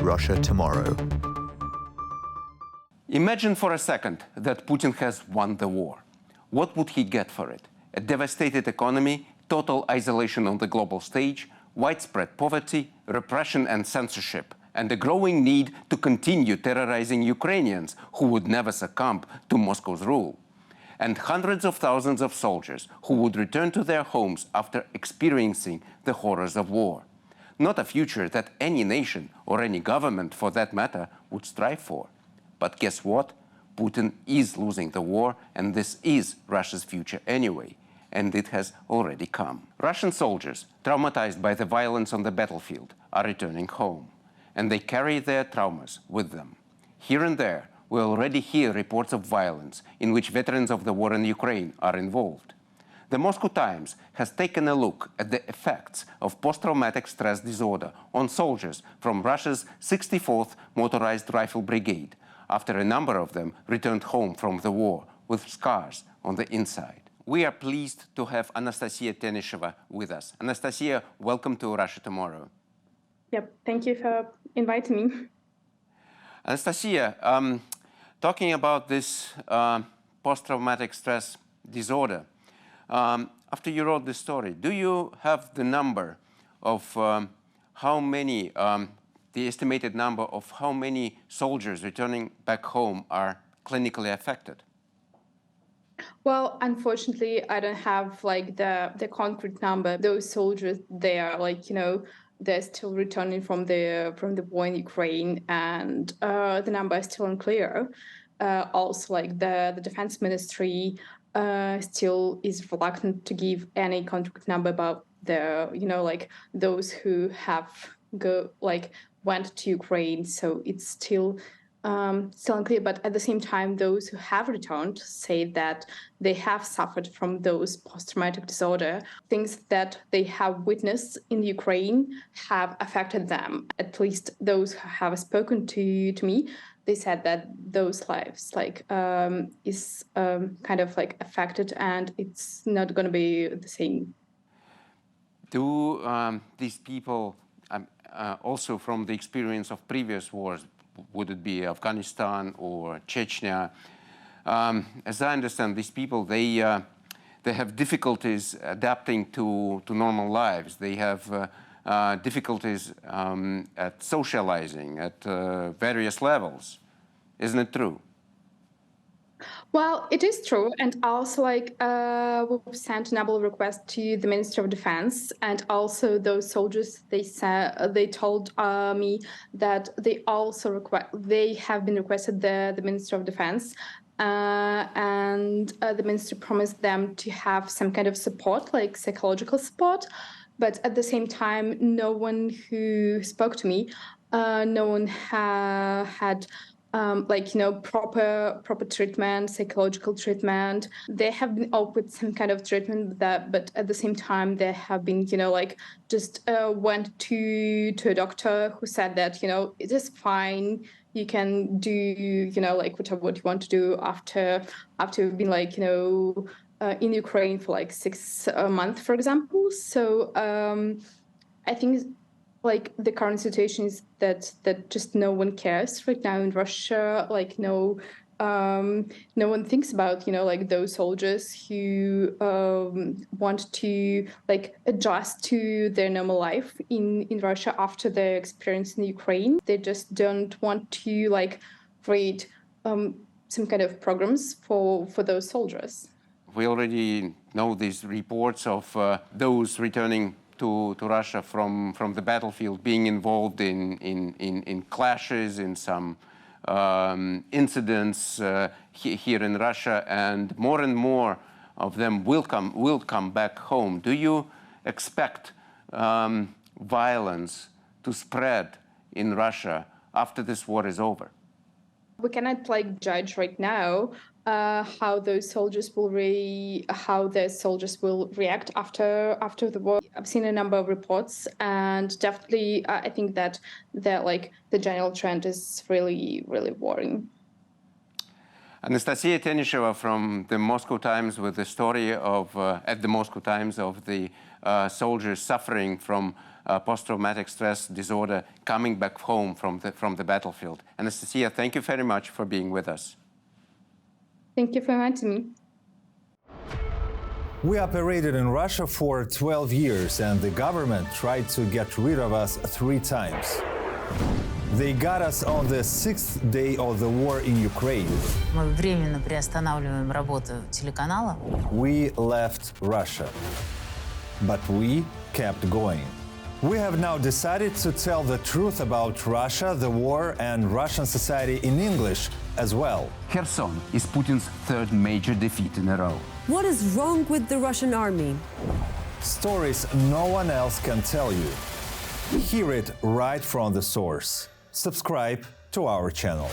Russia Tomorrow. Imagine for a second that Putin has won the war. What would he get for it? A devastated economy, total isolation on the global stage, widespread poverty, repression and censorship, and a growing need to continue terrorizing Ukrainians who would never succumb to Moscow's rule. And hundreds of thousands of soldiers who would return to their homes after experiencing the horrors of war. Not a future that any nation, or any government for that matter, would strive for. But guess what? Putin is losing the war, and this is Russia's future anyway. And it has already come. Russian soldiers, traumatized by the violence on the battlefield, are returning home. And they carry their traumas with them. Here and there, we already hear reports of violence in which veterans of the war in Ukraine are involved. The Moscow Times has taken a look at the effects of post-traumatic stress disorder on soldiers from Russia's 64th Motorized Rifle Brigade, after a number of them returned home from the war with scars on the inside. We are pleased to have Anastasia Tenisheva with us. Anastasia, welcome to Russia Tomorrow. Yep, thank you for inviting me. Anastasia, talking about this post-traumatic stress disorder, after you wrote this story, do you have the number of how many, the estimated number of how many soldiers returning back home are clinically affected? Well, unfortunately, I don't have like the concrete number. Those soldiers, they are like, they're still returning from the war in Ukraine, and the number is still unclear. Also, like the defense ministry still is reluctant to give any concrete number about the, like those who have went to Ukraine. So it's still unclear. But at the same time, those who have returned say that they have suffered from those post-traumatic disorder. Things that they have witnessed in Ukraine have affected them. At least those who have spoken to me, they said that those lives is kind of like affected, and it's not going to be the same. Do these people, also from the experience of previous wars, would it be Afghanistan or Chechnya? As I understand, these people, they have difficulties adapting to normal lives. They have difficulties at socializing at various levels. Isn't it true? Well, it is true, and also we've sent a number of requests to the Ministry of Defense, and also those soldiers. They told me that they also have been requested the Ministry of Defense, and the ministry promised them to have some kind of support, like psychological support. But at the same time, no one who spoke to me, no one had. Proper treatment, psychological treatment. They have been offered some kind of treatment but at the same time, they have been, just went to a doctor who said that, it is fine. You can do, what you want to do after you've been in Ukraine for 6 months, for example. So I think the current situation is that just no one cares right now in Russia. No one thinks about those soldiers who want to adjust to their normal life in Russia after their experience in Ukraine. They just don't want to create some kind of programs for those soldiers. We already know these reports of those returning to Russia from the battlefield being involved in clashes, in some incidents here in Russia, and more of them will come back home. Do you expect violence to spread in Russia after this war is over? We cannot judge right now how those soldiers will react after the war. I've seen a number of reports, and definitely I think that the general trend is really, really worrying. Anastasia Tenisheva from the Moscow Times with the story of at the Moscow Times of the soldiers suffering from post-traumatic stress disorder coming back home from the battlefield. Anastasia, thank you very much for being with us. Thank you for inviting me. We operated in Russia for 12 years, and the government tried to get rid of us 3 times. They got us on the 6th day of the war in Ukraine. Мы временно приостанавливаем работу телеканала. We left Russia, but we kept going. We have now decided to tell the truth about Russia, the war, and Russian society in English as well. Kherson is Putin's 3rd major defeat in a row. What is wrong with the Russian army? Stories no one else can tell you. Hear it right from the source. Subscribe to our channel.